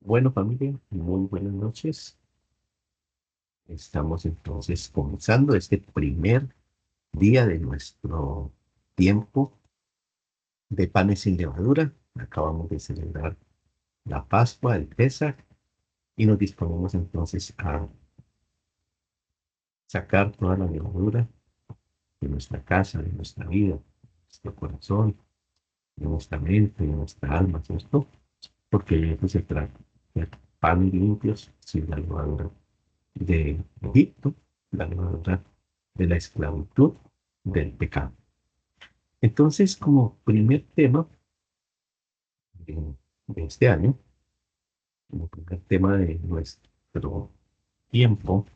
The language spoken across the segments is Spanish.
Bueno, familia, muy buenas noches. Estamos entonces comenzando este primer día de nuestro tiempo de panes sin levadura. Acabamos de celebrar la Pascua, el Pesaj, y nos disponemos entonces a sacar toda la levadura de nuestra casa, de nuestra vida, de nuestro corazón, de nuestra mente, de nuestra alma, ¿cierto? Porque de eso se trata, de panes limpios sin la levadura de Egipto, la levadura de la esclavitud, del pecado. Entonces, como primer tema de este año, como primer tema de nuestro tiempo,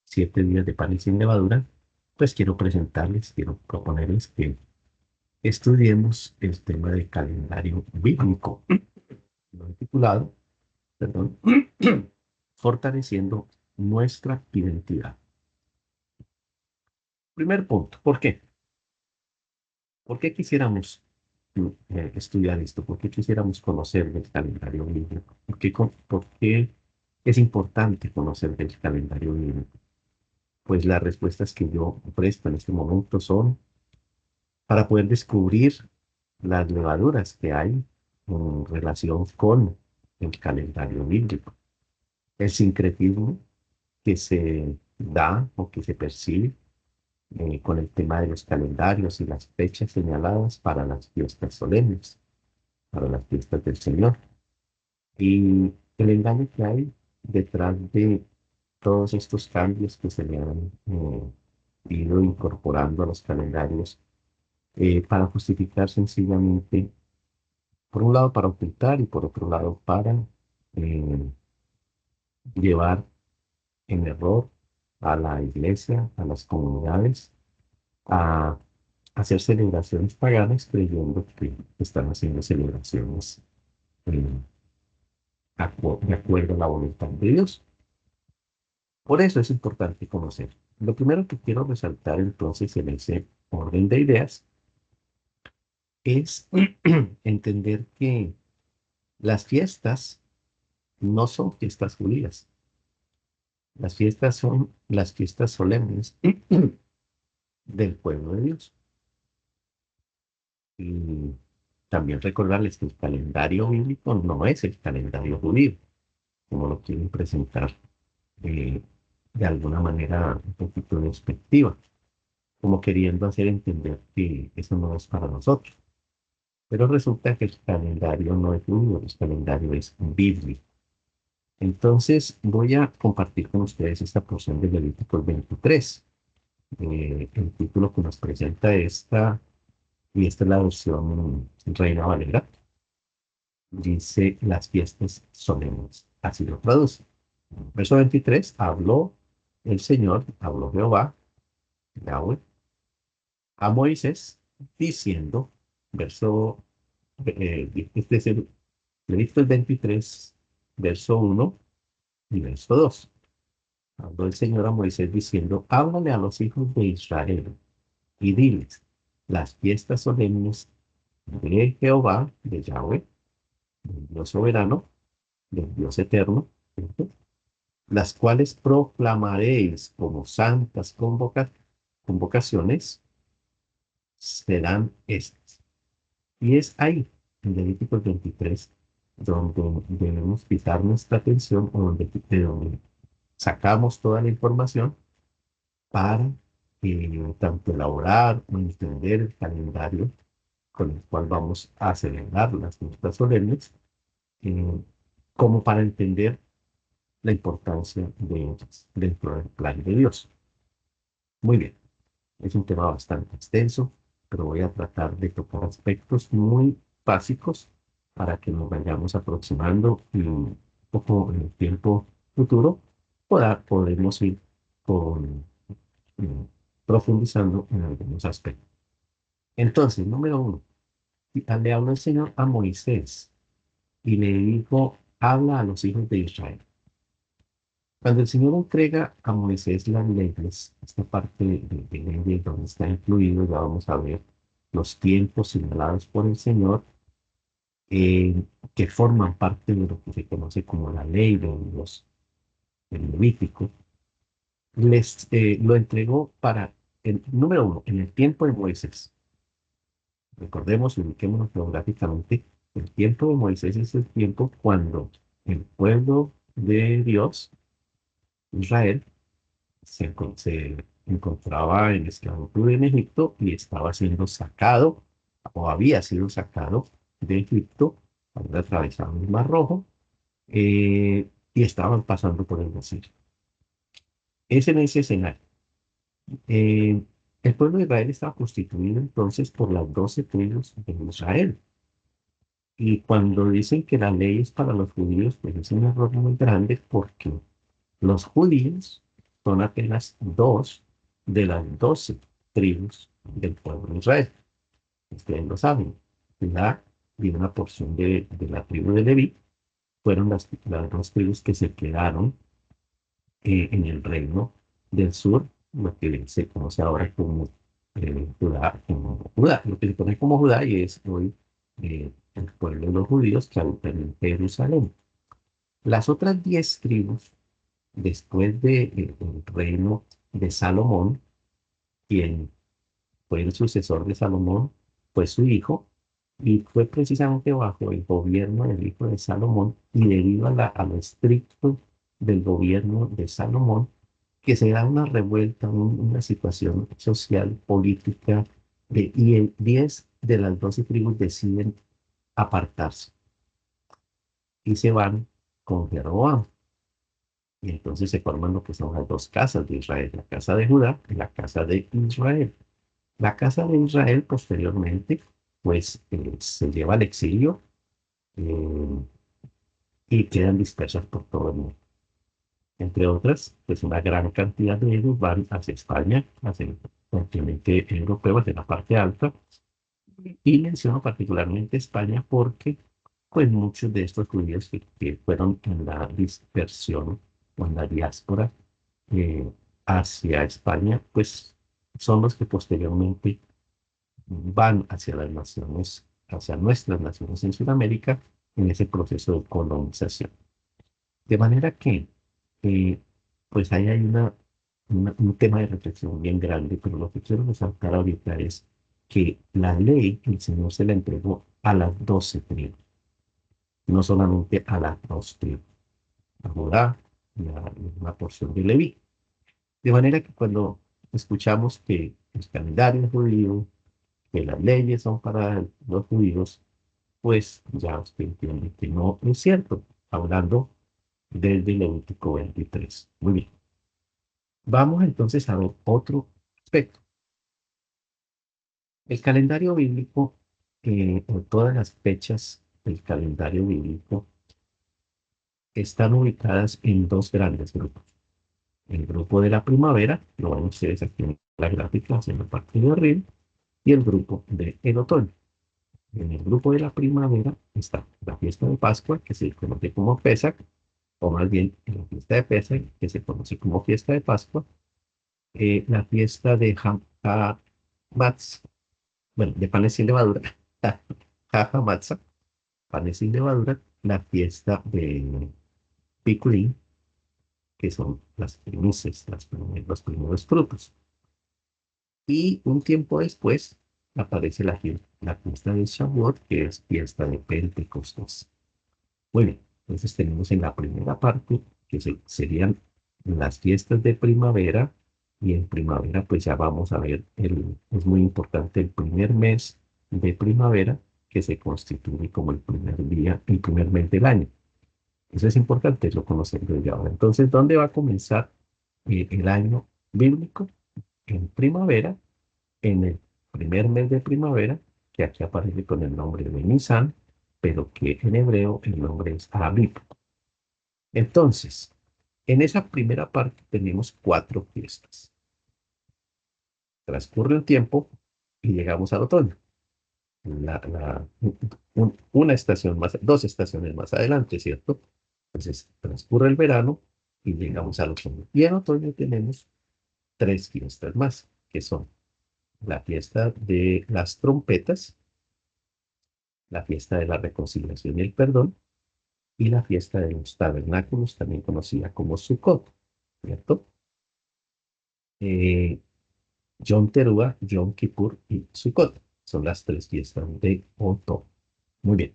7 días de pan y sin levadura, pues quiero proponerles que estudiemos el tema del calendario bíblico, lo he titulado, perdón, fortaleciendo nuestra identidad. Primer punto, ¿por qué? ¿Por qué quisiéramos estudiar esto? ¿Por qué quisiéramos conocer del calendario bíblico? ¿Por qué es importante conocer del calendario bíblico? Pues las respuestas que yo presto en este momento son para poder descubrir las levaduras que hay en relación con el calendario bíblico. El sincretismo que se da o que se percibe con el tema de los calendarios y las fechas señaladas para las fiestas solemnes, para las fiestas del Señor. Y el engaño que hay detrás de todos estos cambios que se le han ido incorporando a los calendarios para justificar sencillamente, por un lado para ocultar y por otro lado para eh, llevar en error a la iglesia, a las comunidades, a hacer celebraciones paganas creyendo que están haciendo celebraciones eh, de acuerdo a la voluntad de Dios. Por eso es importante conocer. Lo primero que quiero resaltar entonces en ese orden de ideas es entender que las fiestas no son fiestas judías. Las fiestas son las fiestas solemnes del pueblo de Dios. Y también recordarles que el calendario bíblico no es el calendario judío, como lo quieren presentar eh, de alguna manera un poquito despectiva, como queriendo hacer entender que eso no es para nosotros. Pero resulta que el calendario no es judío, el calendario es bíblico. Entonces voy a compartir con ustedes esta porción de Levíticos 23. El título que nos presenta esta, y esta es la versión Reina Valera, dice las fiestas solemnes. Así lo traduce. Verso 23, habló el Señor, habló Jehová, Yahweh, a Moisés, diciendo, verso, este es el Levíticos 23, verso 1 y verso 2. Habló el Señor a Moisés diciendo, háblale a los hijos de Israel y diles, las fiestas solemnes de Jehová, de Yahweh, del Dios soberano, del Dios eterno, ¿cierto? Las cuales proclamaréis como santas convocaciones, serán estas. Y es ahí, en Levíticos 23, donde debemos quitar nuestra atención o de donde sacamos toda la información para tanto elaborar o entender el calendario con el cual vamos a celebrar las fiestas solemnes, eh, como para entender la importancia de ellas dentro del plan de Dios. Muy bien, es un tema bastante extenso, pero voy a tratar de tocar aspectos muy básicos para que nos vayamos aproximando y un poco en el tiempo futuro podemos ir con, eh, profundizando en algunos aspectos. Entonces, número uno, le habló el Señor a Moisés y le dijo, habla a los hijos de Israel. Cuando el Señor entrega a Moisés las leyes, esta parte de leyes donde está incluido, ya vamos a ver los tiempos señalados por el Señor, eh, que forman parte de lo que se conoce como la ley de Dios, el Levítico, lo entregó para, número uno, en el tiempo de Moisés. Recordemos y ubiquémonos geográficamente, el tiempo de Moisés es el tiempo cuando el pueblo de Dios, Israel, se encontraba en esclavitud en Egipto y estaba siendo sacado, o había sido sacado de Egipto, había atravesado el Mar Rojo, y estaban pasando por el desierto. Es en ese escenario. Eh, el pueblo de Israel estaba constituido entonces por las 12 tribus de Israel. Y cuando dicen que la ley es para los judíos, pues es un error muy grande porque los judíos son apenas dos de las 12 tribus del pueblo de Israel. Ustedes lo saben. Judá y una porción de la tribu de Leví fueron las dos tribus que se quedaron en el reino del sur, lo que se conoce ahora como Judá, lo que se conoce como Judá y es hoy el pueblo de los judíos que habitan en Jerusalén. Las otras 10 tribus, después del reino de Salomón, quien fue el sucesor de Salomón, fue su hijo, y fue precisamente bajo el gobierno del hijo de Salomón y debido a lo estricto del gobierno de Salomón, que se da una revuelta, una situación social, política, y 10 de las 12 tribus deciden apartarse y se van con Jeroboam. Y entonces se forman lo que son las dos casas de Israel, la casa de Judá y la casa de Israel. La casa de Israel posteriormente, pues se lleva al exilio, eh, y quedan dispersas por todo el mundo. Entre otras, pues una gran cantidad de ellos van hacia España, hacia el continente europeo, hacia la parte alta, y menciono particularmente España porque pues muchos de estos judíos que fueron en la dispersión o en la diáspora eh, hacia España, pues son los que posteriormente van hacia las naciones, hacia nuestras naciones en Sudamérica en ese proceso de colonización. De manera que, eh, pues ahí hay un tema de reflexión bien grande, pero lo que quiero resaltar ahorita es que la ley el Señor se la entregó a las 12 tribus, no solamente a las dos tribus, a Judá y a una porción de Leví. De manera que cuando escuchamos que el calendario judío, que las leyes son para los judíos, pues ya usted entiende que no es cierto, hablando desde Levítico 23. Muy bien. Vamos entonces a ver otro aspecto. El calendario bíblico, o todas las fechas del calendario bíblico, están ubicadas en dos grandes grupos. El grupo de la primavera, lo ven ustedes aquí en la gráfica, haciendo parte de arriba, y el grupo del otoño. En el grupo de la primavera está la fiesta de Pascua, que se conoce como Pesach, o más bien en la fiesta de Pesach, que se conoce como fiesta de Pascua, la fiesta de Hamatz, bueno, de panes sin levadura, Hajamatza, panes sin levadura, la fiesta de Piculín, que son las primicias, los primeros frutos. Y un tiempo después aparece la fiesta de Shavuot, que es fiesta de Pentecostés. Muy bien, entonces tenemos en la primera parte que serían las fiestas de primavera, y en primavera pues ya vamos a ver, es muy importante el primer mes de primavera que se constituye como el primer día, el primer mes del año. Eso es importante, lo conocemos desde ahora. Entonces, ¿dónde va a comenzar el año bíblico? En primavera, en el primer mes de primavera, que aquí aparece con el nombre de Nisan, pero que en hebreo el nombre es Abib. Entonces, en esa primera parte tenemos cuatro fiestas. Transcurre un tiempo y llegamos al otoño. La- la- una estación más, dos estaciones más adelante, ¿cierto? Entonces, transcurre el verano y llegamos al otoño. Y en otoño tenemos tres fiestas más, que son la fiesta de las trompetas, la fiesta de la reconciliación y el perdón, y la fiesta de los tabernáculos, también conocida como Sukkot, ¿cierto? Eh, Yom Teruah, Yom Kippur y Sukkot son las tres fiestas de Oto. Muy bien.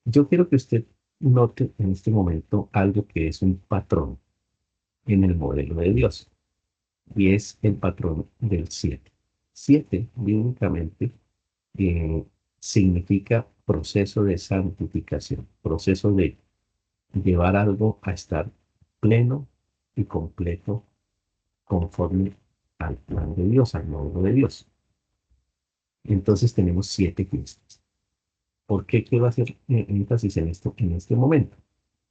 Yo quiero que usted note en este momento algo que es un patrón en el modelo de Dios, y es el patrón del 7. 7, bíblicamente, eh, significa proceso de santificación, proceso de llevar algo a estar pleno y completo conforme al plan de Dios, al modelo de Dios. Entonces tenemos 7 fiestas. ¿Por qué quiero hacer énfasis en esto en este momento?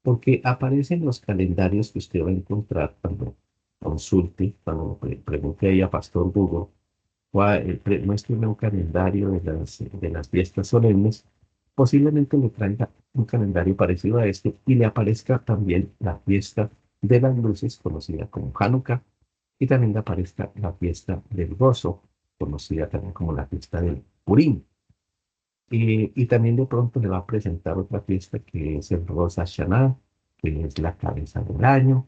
Porque aparecen los calendarios que usted va a encontrar cuando consulte, cuando pregunte ahí a Pastor Google, muéstrame un calendario de las fiestas solemnes. Posiblemente le traiga un calendario parecido a este y le aparezca también la fiesta de las luces, conocida como Hanukkah, y también le aparezca la fiesta del gozo, conocida también como la fiesta del Purim. Y también de pronto le va a presentar otra fiesta que es el Rosh Hashanah, que es la cabeza del año,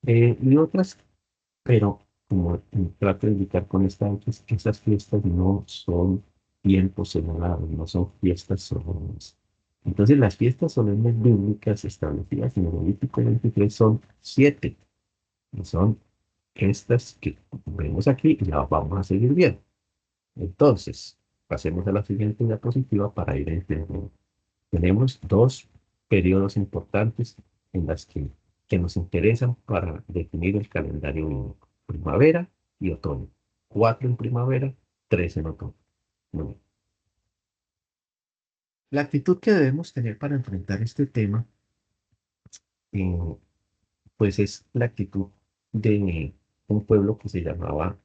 y otras, pero como trato de indicar con estas fiestas no son tiempos señalados, no son fiestas solemnes. Entonces las fiestas solemnes bíblicas establecidas en el Levítico 23 son 7, y son estas que vemos aquí y las vamos a seguir viendo. Entonces, pasemos a la siguiente diapositiva para ir entendiendo. Tenemos dos periodos importantes en las que nos interesan para definir el calendario bíblico: primavera y otoño. 4 en primavera, 3 en otoño. Muy bien. La actitud que debemos tener para enfrentar este tema, eh, pues es la actitud de un pueblo que se llamaba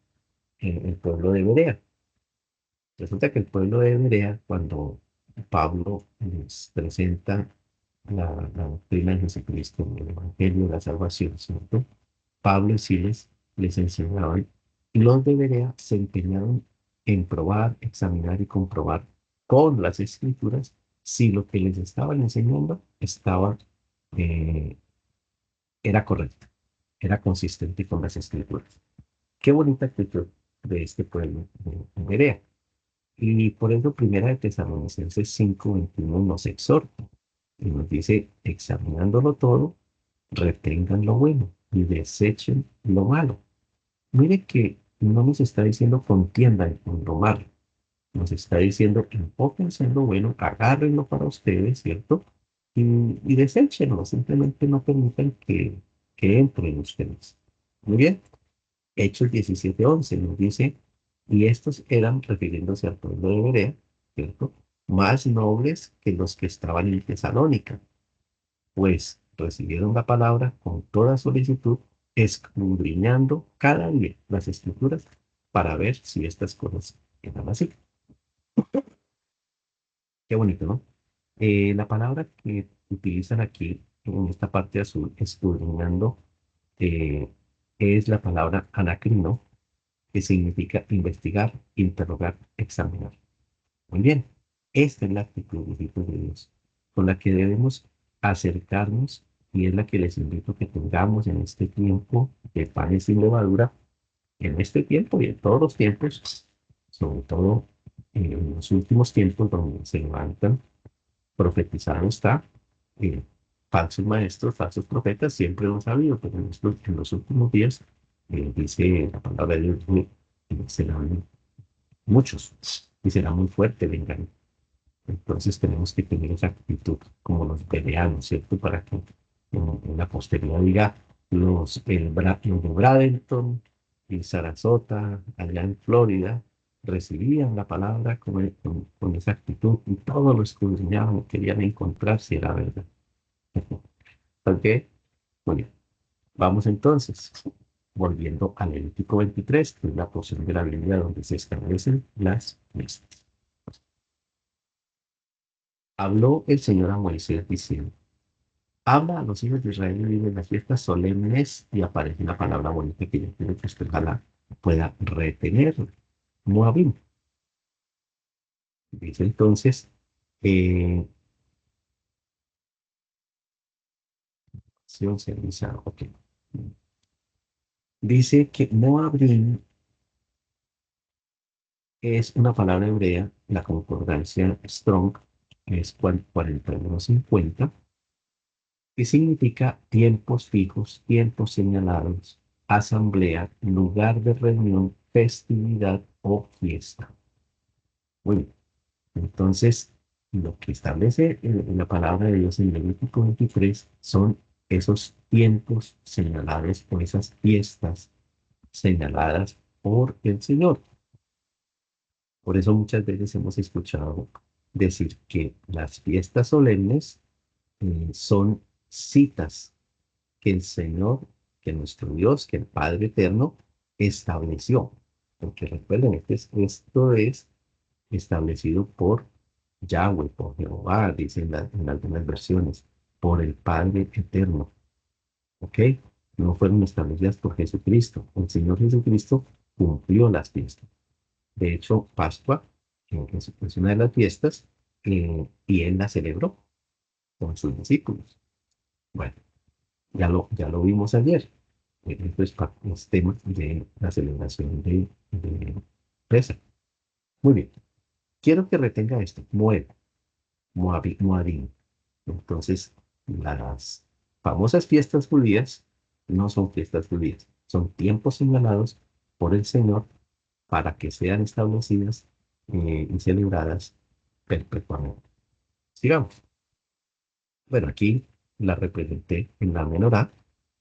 el pueblo de Berea. Resulta que el pueblo de Berea, cuando Pablo les presenta la doctrina de Jesucristo, el Evangelio de la salvación, ¿cierto? Pablo y Silas les enseñaban, y los de Berea se empeñaron en probar, examinar y comprobar con las escrituras si lo que les estaban enseñando eh, era correcto, era consistente con las escrituras. Qué bonita actitud de este pueblo de Berea. Y por eso Primera de Tesalonicenses 5:21 nos exhorta y nos dice: examinándolo todo, retengan lo bueno y desechen lo malo. Mire que no nos está diciendo contiendan con lo malo, nos está diciendo enfóquense en lo bueno, agárrenlo para ustedes, ¿cierto? Y deséchenlo, simplemente no permitan que entren ustedes. Muy bien. Hechos 17:11 nos dice: y estos eran, refiriéndose al pueblo de Berea, ¿cierto?, más nobles que los que estaban en Tesalónica, pues recibieron la palabra con toda solicitud, escudriñando cada día las escrituras para ver si estas cosas eran así. Qué bonito, ¿no? La palabra que utilizan aquí en esta parte azul, escudriñando, eh, es la palabra anacrino, que significa investigar, interrogar, examinar. Muy bien, esta es la actitud, hijitos de Dios, con la que debemos acercarnos, y es la que les invito a que tengamos en este tiempo de panes sin levadura, en este tiempo y en todos los tiempos, sobre todo en los últimos tiempos donde se levantan, profetizado está, eh, falsos maestros, falsos profetas, siempre lo han sabido, pero en los últimos días, dice la palabra de Dios, serán muchos y será muy fuerte el engaño. Entonces tenemos que tener esa actitud como los peleanos, ¿cierto? Para que en la posteridad diga: los de Bradenton y Sarasota, allá en Florida, recibían la palabra con esa actitud y todo lo escudriñaban, querían encontrar si era verdad. ¿Ok? Muy bien. Vamos entonces, volviendo al Levítico 23, que es la porción de la Biblia donde se establecen las listas. Habló el Señor a Moisés diciendo: habla a los hijos de Israel y de las fiestas solemnes, y aparece una palabra bonita que yo quiero que usted ojalá pueda retener: Moabim. Dice entonces, eh, acción servicial, ok. Dice que Moabrim es una palabra hebrea, la concordancia Strong es 4150, que significa tiempos fijos, tiempos señalados, asamblea, lugar de reunión, festividad o fiesta. Muy bien. Entonces, lo que establece la palabra de Dios en Levítico 23 son esos tiempos señalados o esas fiestas señaladas por el Señor. Por eso muchas veces hemos escuchado decir que las fiestas solemnes son citas que el Señor, que nuestro Dios, que el Padre Eterno estableció. Porque recuerden, esto es establecido por Yahweh, por Jehová, dicen en algunas versiones, por el Padre Eterno. ¿Ok? No fueron establecidas por Jesucristo. El Señor Jesucristo cumplió las fiestas. De hecho, Pascua es una de las fiestas y él la celebró con sus discípulos. Bueno, ya lo vimos ayer. Esto es tema de la celebración de Pesa. Muy bien. Quiero que retenga esto. Moabim. Entonces, las famosas fiestas judías no son fiestas judías, son tiempos señalados por el Señor para que sean establecidas y celebradas perpetuamente. Sigamos. Bueno, aquí la representé en la menorá,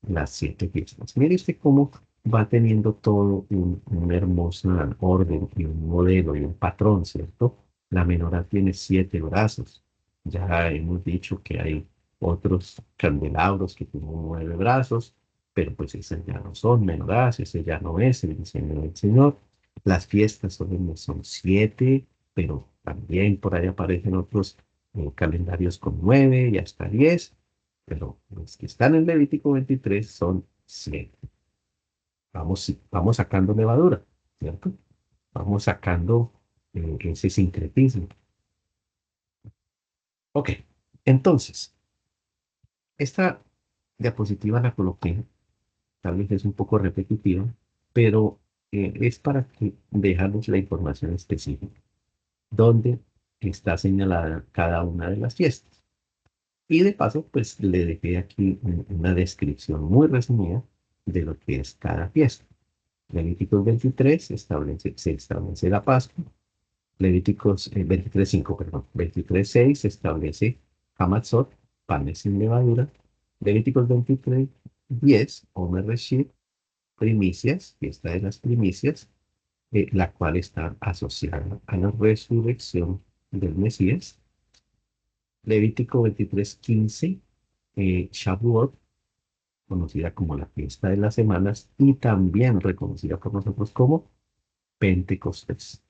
las 7 fiestas. Mire usted cómo va teniendo todo un hermoso orden y un modelo y un patrón, ¿cierto? La menorá tiene 7 brazos. Ya hemos dicho que hay otros candelabros que tienen 9 brazos, pero pues esas ya no son menorás, ese ya no es el diseño del Señor. Las fiestas son 7, pero también por ahí aparecen otros calendarios con 9 y hasta 10, pero los que están en Levítico 23 son 7. Vamos sacando levadura, ¿cierto? Vamos sacando ese sincretismo. Ok, entonces, esta diapositiva la coloqué, tal vez es un poco repetitiva, pero es para que dejarles la información específica, donde está señalada cada una de las fiestas. Y de paso, pues le dejé aquí una descripción muy resumida de lo que es cada fiesta. Levíticos 23 se establece la Pascua. Levíticos 23:5, perdón. 23:6 se establece Hamatzot, panes sin levadura. Levíticos 23:10, Omer Reshit, primicias, fiesta de las primicias, la cual está asociada a la resurrección del Mesías. Levítico 23:15, Shavuot, conocida como la fiesta de las semanas y también reconocida por nosotros como Pentecostés.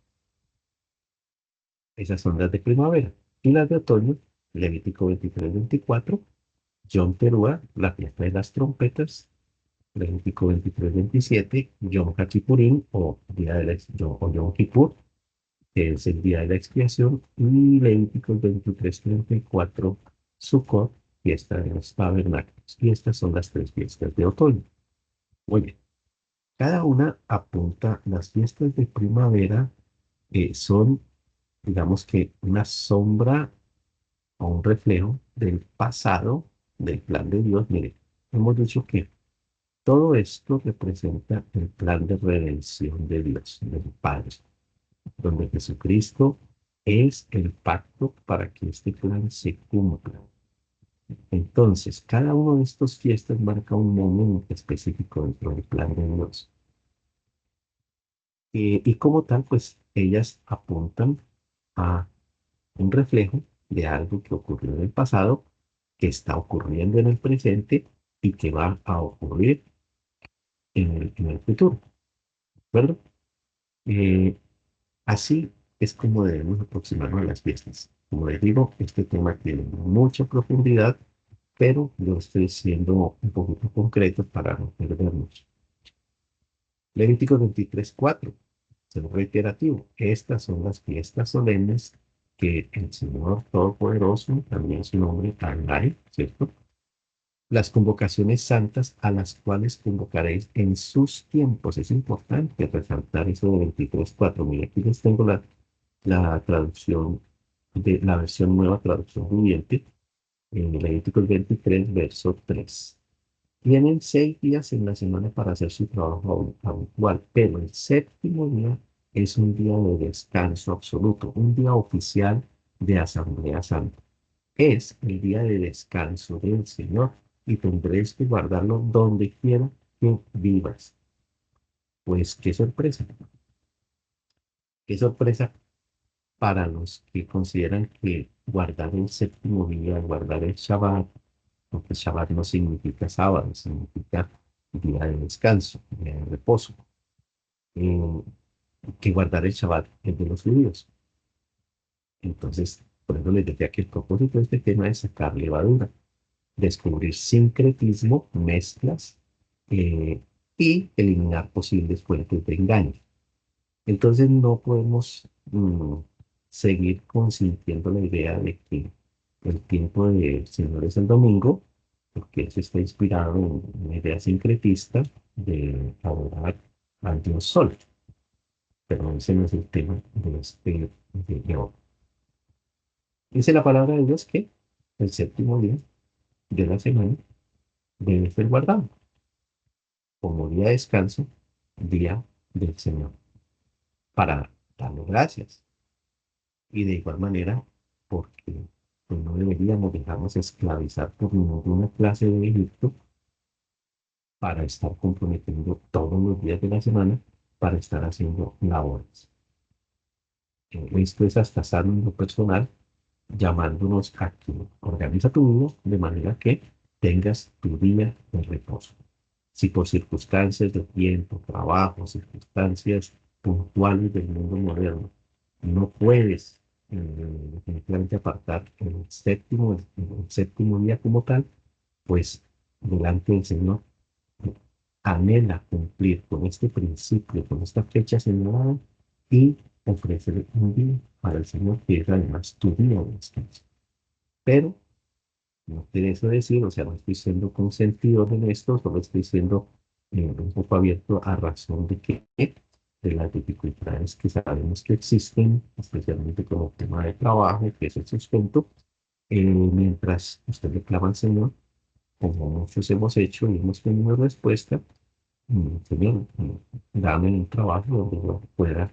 Esas son las de primavera. Y las de otoño, Levítico 23:24, Yom Teruah, la fiesta de las trompetas, Levítico 23:27, Yom HaKippurim o Yom Kippur, que es el día de la expiación, y Levíticos 23:34, Sukkot, fiesta de los tabernáculos. Y estas son las 3 fiestas de otoño. Muy bien. Cada una apunta, las fiestas de primavera son, digamos que, una sombra o un reflejo del pasado, del plan de Dios. Mire, hemos dicho que todo esto representa el plan de redención de Dios, del Padre, donde Jesucristo es el pacto para que este plan se cumpla. Entonces, cada uno de estos fiestas marca un momento específico dentro del plan de Dios. Y como tal, pues ellas apuntan a un reflejo de algo que ocurrió en el pasado, que está ocurriendo en el presente y que va a ocurrir en el futuro. ¿De acuerdo? Eh, Así es como debemos aproximarnos a las fiestas. Como les digo, este tema tiene mucha profundidad, pero yo estoy siendo un poquito concreto para no perdernos. Levítico 23:4, es reiterativo. Estas son las fiestas solemnes que el Señor Todopoderoso, también su nombre, Adonai, ¿cierto? Las convocaciones santas a las cuales convocaréis en sus tiempos. Es importante resaltar eso de 23:4. Mira, aquí les tengo la traducción de la versión nueva, traducción viviente, en Levíticos 23, verso 3. Tienen 6 días en la semana para hacer su trabajo habitual, pero el séptimo día es un día de descanso absoluto, un día oficial de Asamblea Santa. Es el día de descanso del Señor y tendréis que guardarlo donde quiera que vivas. Pues qué sorpresa para los que consideran que guardar el séptimo día, guardar el Shabbat, porque Shabbat no significa sábado, significa día de descanso, día de reposo, eh, que guardar el Shabbat es de los judíos. Entonces, por eso les decía que el propósito de este tema es sacar levadura, descubrir sincretismo, mezclas eh, y eliminar posibles fuentes de engaño. Entonces no podemos seguir consintiendo la idea de que el tiempo del Señor es el domingo, porque eso está inspirado en una idea sincretista de adorar al Dios Sol, pero ese no es el tema de hoy. Dice la palabra de Dios que el séptimo día de la semana debe ser guardado como día de descanso, día del Señor, para darle gracias. Y de igual manera, porque pues, no deberíamos dejarnos esclavizar por ninguna clase de Egipto para estar comprometiendo todos los días de la semana para estar haciendo labores. Esto es hasta sano en lo personal, llamándonos a que organiza tu vida de manera que tengas tu día de reposo. Si por circunstancias de tiempo, trabajo, circunstancias puntuales del mundo moderno, no puedes definitivamente apartar el séptimo día como tal, pues delante del Señor anhela cumplir con este principio, con esta fecha señalada y ofrecer un día para el Señor que es además tu día de descanso. Pero no quiere eso decir, o sea, no estoy siendo consentido en esto, solo estoy siendo un poco abierto a razón de que de las dificultades que sabemos que existen, especialmente con el tema de trabajo, que es el sustento, mientras usted le clama al Señor, como muchos hemos hecho y hemos tenido respuesta, Señor, dame un trabajo donde yo pueda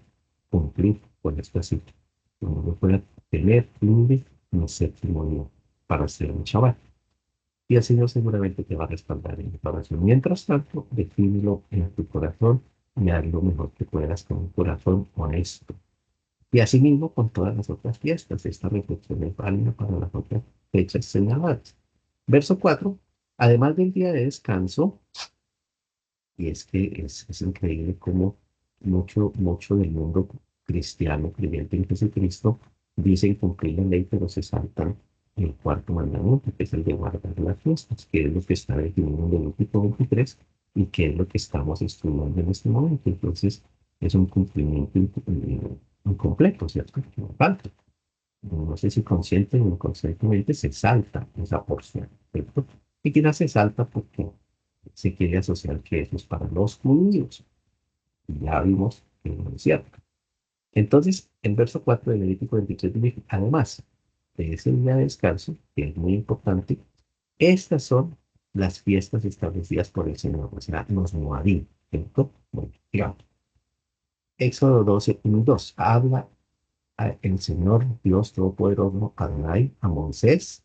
cumplir con esta cita, donde yo pueda tener libre mi séptimo día para hacer un Shabbat. Y el Señor seguramente te va a respaldar en esta oración. Mientras tanto, defínelo en tu corazón y haz lo mejor que puedas con un corazón honesto. Y asimismo con todas las otras fiestas. Esta reflexión es válida para las otras fechas señaladas. Verso 4. Además del día de descanso, y es que es increíble cómo mucho del mundo cristiano, creyente en Jesucristo, dicen cumplir la ley, pero se saltan el cuarto mandamiento, que es el de guardar las fiestas, que es lo que está definido en Levítico 23 y que es lo que estamos estudiando en este momento. Entonces, es un cumplimiento incompleto, ¿cierto? Que nos falta. No sé si consciente o inconscientemente se salta esa porción, ¿cierto? Y quizás se salta porque se quiere asociar que eso es para los judíos. Y ya vimos que no es cierto. Entonces, el verso 4 de Levítico 23 dice, además de ese día de descanso, que es muy importante, estas son las fiestas establecidas por el Señor, o sea, los Moadim, ¿cierto? Bueno, digamos, Éxodo 12, 1 y 2, habla el Señor Dios Todopoderoso Adonai a Moisés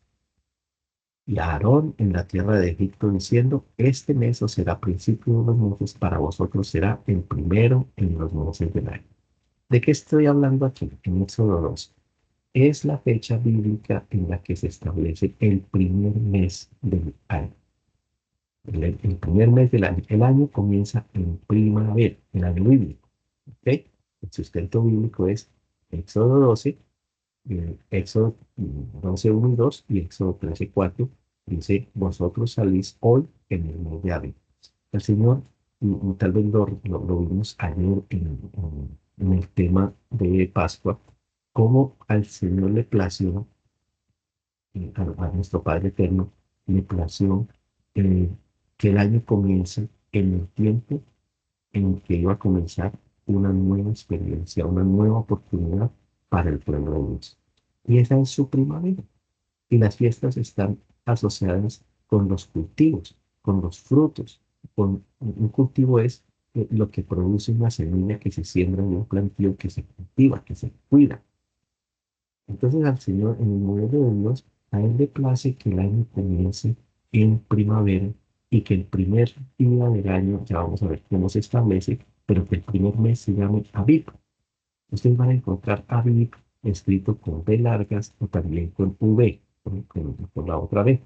y a Aarón en la tierra de Egipto, diciendo, este mes os será principio de los meses, para vosotros será el primero en los meses del año. ¿De qué estoy hablando aquí? En Éxodo 2. Es la fecha bíblica en la que se establece el primer mes del año. El primer mes del año. El año comienza en primavera, el año bíblico. ¿Ok? El sustento bíblico es Éxodo 12, Éxodo 12, 1 y 2 y Éxodo 13, 4. Dice, vosotros salís hoy en el mes de abril. El Señor, y tal vez lo vimos ayer en el tema de Pascua, cómo al Señor le plació, a nuestro Padre Eterno, le plació eh, que el año comience en el tiempo en que iba a comenzar una nueva experiencia, una nueva oportunidad para el pueblo de Dios. Y esa es su primavera. Y las fiestas están asociadas con los cultivos, con los frutos. Con, un cultivo es lo que produce una semilla que se siembra en un plantío que se cultiva, que se cuida. Entonces al Señor, en el modelo de Dios, a Él le place que el año comience en primavera y que el primer día del año, ya vamos a ver cómo se establece, pero que el primer mes se llame Aviv. Ustedes van a encontrar Aviv escrito con B largas o también con V, con la otra B.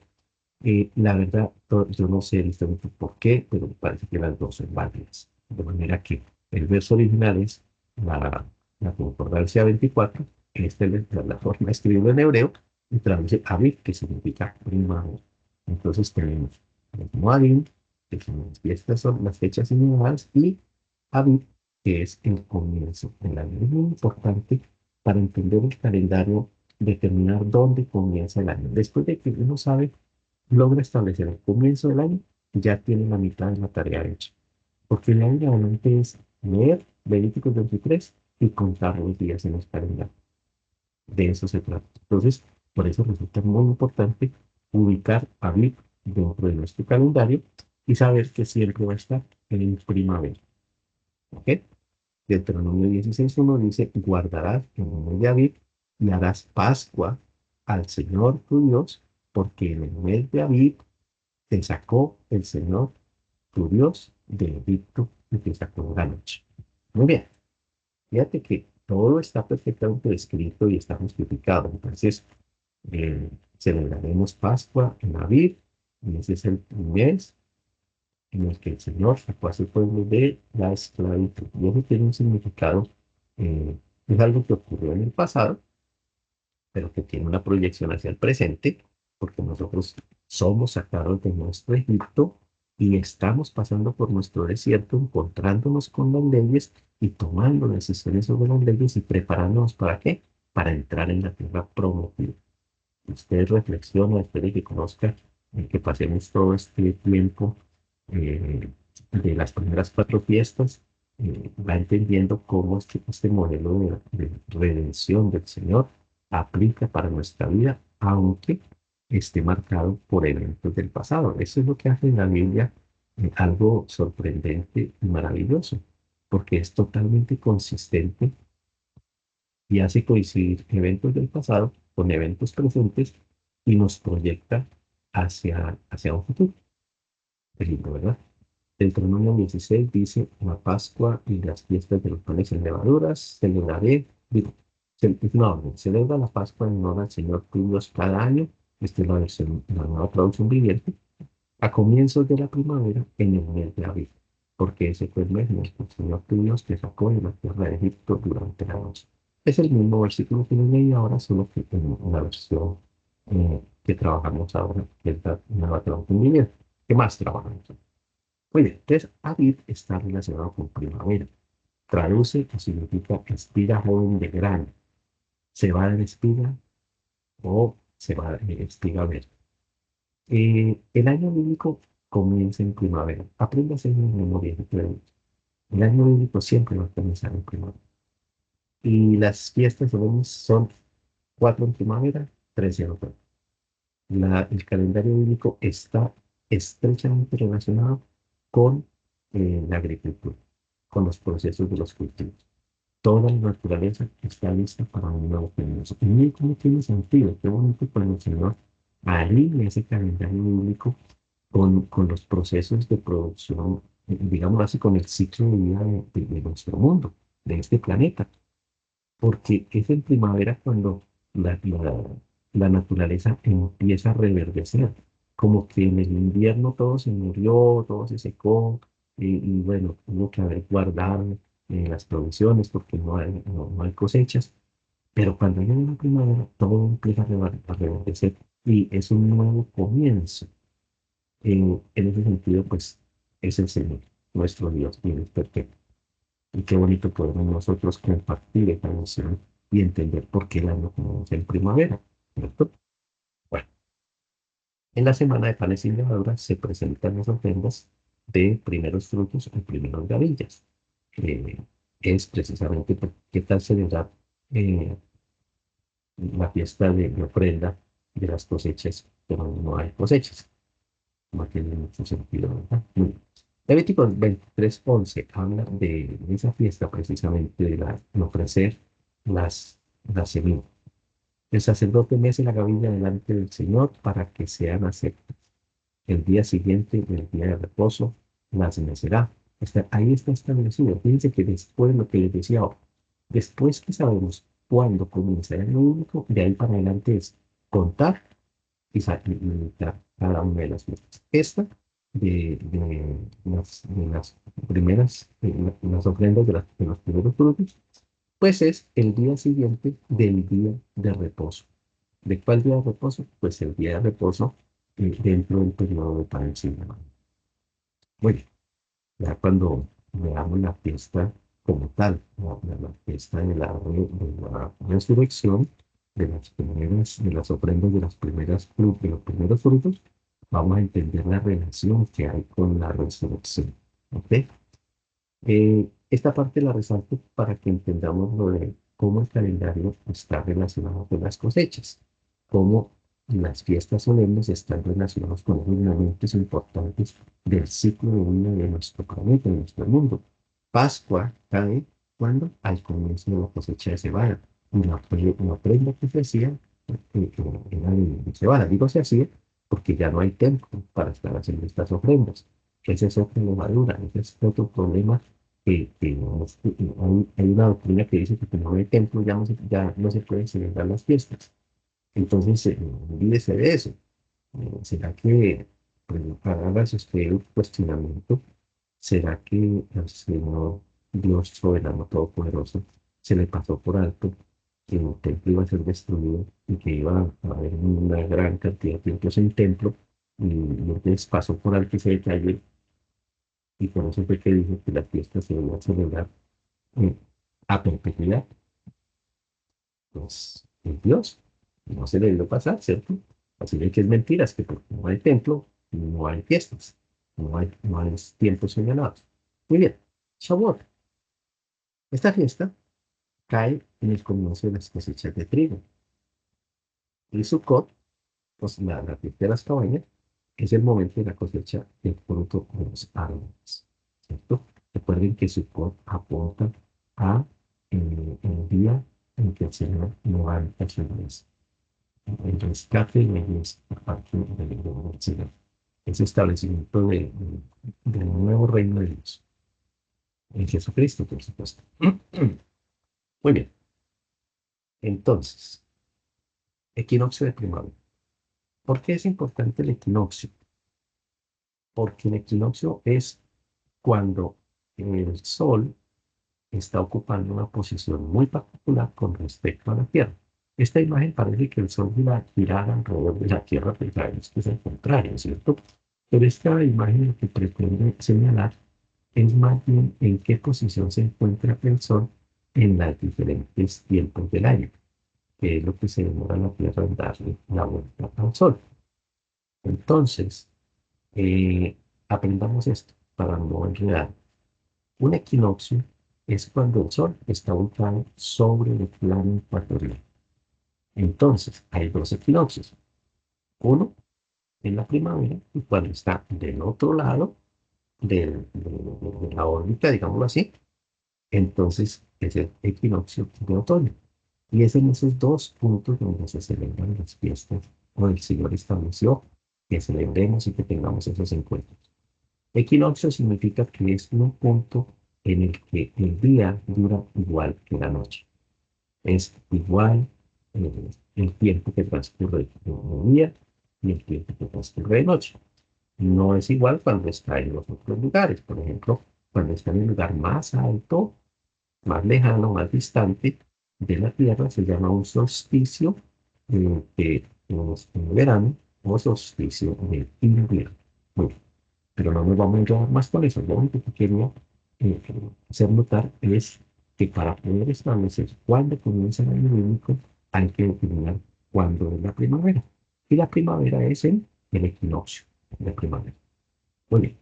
La verdad, yo no sé exactamente por qué, pero me parece que las dos son válidas. De manera que el verso original es la concordancia 24, esta es la forma de escribirlo en hebreo, y traduce Aviv, que significa primavera. Entonces tenemos el Moadim, que son las fiestas, son las fechas señaladas, y Aviv, que es el comienzo del año. Es muy importante para entender el calendario, determinar dónde comienza el año. Después de que uno sabe logra establecer el comienzo del año, ya tiene la mitad de la tarea hecha. Porque el año realmente es leer Levíticos 23 y contar los días en los calendarios. De eso se trata. Entonces, por eso resulta muy importante ubicar a BIP dentro de nuestro calendario y saber que siempre va a estar en primavera. ¿Ok? Deuteronomio 16:1 dice, guardarás el mes de Abib y harás Pascua al Señor tu Dios, porque en el mes de Abib te sacó el Señor, tu Dios, de Egipto y te sacó de la noche. Muy bien, fíjate que todo está perfectamente descrito y está justificado. Entonces, celebraremos Pascua en Aviv, y ese es el mes en el que el Señor sacó a su pueblo de la esclavitud. Y eso tiene un significado, eh, es algo que ocurrió en el pasado, pero que tiene una proyección hacia el presente, porque nosotros somos sacados de nuestro Egipto y estamos pasando por nuestro desierto, encontrándonos con las leyes y tomando decisiones sobre las leyes y preparándonos para qué? Para entrar en la tierra prometida. Usted reflexiona, espere que conozca, que pasemos todo este tiempo eh, de las primeras cuatro fiestas, va entendiendo cómo este modelo de redención del Señor aplica para nuestra vida, aunque esté marcado por eventos del pasado. Eso es lo que hace en la Biblia algo sorprendente y maravilloso, porque es totalmente consistente y hace coincidir eventos del pasado con eventos presentes y nos proyecta hacia un futuro. Es lindo, ¿verdad? Deuteronomio 16 dice, la Pascua y las fiestas de los panes sin levaduras, celebraré, digo, es una orden, celebra la Pascua en honor al Señor tu Dios cada año, esta es la nueva traducción viviente, a comienzos de la primavera en el mes de abril, porque ese fue el mes en el que el Señor tu Dios te sacó de la tierra de Egipto durante la noche. Es el mismo versículo que nos leí ahora, solo que en una versión que trabajamos ahora, que es la nueva traducción viviente. ¿Qué más trabajamos? Muy bien, entonces Aviv está relacionado con primavera. Traduce o significa espiga joven de grano. Se va de espiga o se va de espiga verde. El año bíblico comienza en primavera. Aprende a hacer una memoria. El año bíblico siempre va a comenzar en primavera. Y las fiestas solemnes son cuatro en primavera, tres en otoño. El calendario bíblico está estrechamente relacionado con la agricultura, con los procesos de los cultivos. Toda la naturaleza está lista para un nuevo comienzo. Y mire cómo tiene sentido, qué bonito cuando el Señor alinea ese calendario bíblico con los procesos de producción, digamos así, con el ciclo de vida de nuestro mundo, de este planeta. Porque es en primavera cuando la naturaleza empieza a reverdecer, como que en el invierno todo se murió, todo se secó, y bueno, hubo que haber guardado las provisiones porque no hay cosechas, pero cuando llega la primavera todo empieza a reverdecer y es un nuevo comienzo. En ese sentido, pues es el Señor, nuestro Dios, y Él es perfecto. Y qué bonito podemos nosotros compartir esta noción y entender por qué el año comienza en primavera, ¿cierto? Bueno, en la semana de panes sin levadura se presentan las ofrendas de primeros frutos y primeros gavillas. Eh, es precisamente qué tal celebrar eh, la fiesta de ofrenda de las cosechas, pero no hay cosechas. No tiene mucho sentido, ¿verdad? Muy bien. Levíticos 23:11 habla de esa fiesta precisamente de ofrecer las semillas. El sacerdote mece la gavilla delante del Señor para que sean aceptas. El día siguiente, el día de reposo, las mecerá. Ahí está establecido. Fíjense que después, lo que les decía ahora, después que sabemos cuándo comienza el año único, de ahí para adelante es contar y limitar cada una de las fiestas. Esta de las primeras, las ofrendas de los primeros frutos, pues es el día siguiente del día de reposo. ¿De cuál día de reposo? Pues el día de reposo dentro del periodo de Paránsima. Bueno, ya cuando veamos la fiesta como tal, la fiesta de la resurrección, de las ofrendas de los primeros frutos, vamos a entender la relación que hay con la resurrección. ¿Ok? Esta parte la resalto para que entendamos lo de cómo el calendario está relacionado con las cosechas, cómo las fiestas solemnes están relacionadas con los momentos importantes del ciclo de vida de nuestro planeta, de nuestro mundo. Pascua cae cuando al comienzo de la cosecha de cebada. Y la prenda que se hacía era de cebada. Digo se hacía porque ya no hay templo para estar haciendo estas ofrendas. Esa es otra levadura, ese es otro problema hay una doctrina que dice que como no hay templo ya no se pueden celebrar las fiestas. Entonces, olvídese de eso. ¿Será que, pues, hagas usted el cuestionamiento, será que el Señor Dios soberano todopoderoso se le pasó por alto que el templo iba a ser destruido y que iba a haber una gran cantidad de templos en templo y entonces pasó por alto ese detalle y por eso fue que dijo que la fiesta se debía celebrar eh, a perpetuidad? Pues es Dios, no se le dio pasar, ¿cierto? Así de que es mentiras, que porque no hay templo, no hay fiestas, no hay tiempos señalados. Muy bien, Shavuot. Esta fiesta cae en el comienzo de las cosechas de trigo. Y Sukkot, pues la fiesta de las cabañas, es el momento de la cosecha del fruto de los árboles, ¿cierto? Recuerden que Sukkot apunta a el día en que el Señor levanta su iglesia. El rescate de la iglesia por parte del Señor. Ese establecimiento del nuevo reino de Dios. En Jesucristo, por supuesto. Muy bien. Entonces, equinoccio de primavera. ¿Por qué es importante el equinoccio? Porque el equinoccio es cuando el Sol está ocupando una posición muy particular con respecto a la Tierra. Esta imagen parece que el Sol girara alrededor de la Tierra, pero sabemos que es el contrario, ¿cierto? Pero esta imagen lo que pretende señalar es más bien en qué posición se encuentra el Sol en los diferentes tiempos del año, que es lo que se demora la Tierra en darle la vuelta al Sol. Entonces, eh, aprendamos esto para no enredar. Un equinoccio es cuando el Sol está ubicado sobre el plano ecuatorial. Entonces, hay dos equinoccios. Uno en la primavera y cuando está del otro lado de la órbita, digámoslo así, entonces es el equinoccio de otoño. Y es en esos dos puntos donde se celebran las fiestas, o el Señor estableció que celebremos y que tengamos esos encuentros. Equinoccio significa que es un punto en el que el día dura igual que la noche. Es igual el tiempo que transcurre de día y el tiempo que transcurre de noche. No es igual cuando está en los otros lugares. Por ejemplo, cuando está en el lugar más alto, más lejano, más distante de la Tierra, se llama un solsticio que es en verano o solsticio de invierno. Muy bien, pero no nos vamos a llevar más con eso. Lo único que quería hacer notar es que para poder establecer cuándo comienza el año bíblico, hay que determinar cuándo es la primavera. Y la primavera es el equinoccio de primavera. Muy bien,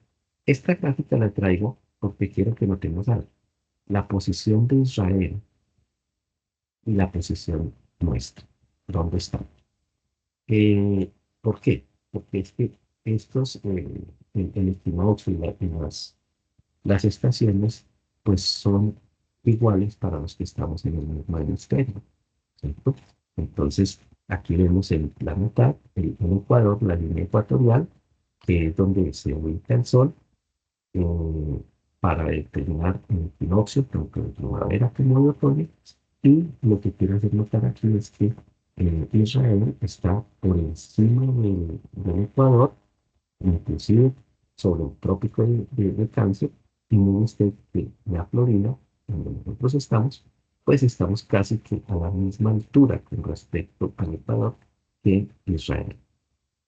esta gráfica la traigo porque quiero que notemos algo. La posición de Israel y la posición nuestra. ¿Dónde está? ¿Por qué? Porque es que estos, el equinoccio y las estaciones, pues son iguales para los que estamos en el mismo hemisferio, ¿cierto? Entonces, aquí vemos en la mitad, el Ecuador, la línea ecuatorial, que es donde se ubica el Sol, eh, para determinar el equinoccio, tanto de primavera como de otoño. Y lo que quiero hacer notar aquí es que Israel está por encima del Ecuador, inclusive sobre el trópico de Cáncer, y mire usted que la Florida, donde nosotros estamos, pues estamos casi que a la misma altura con respecto al Ecuador que Israel.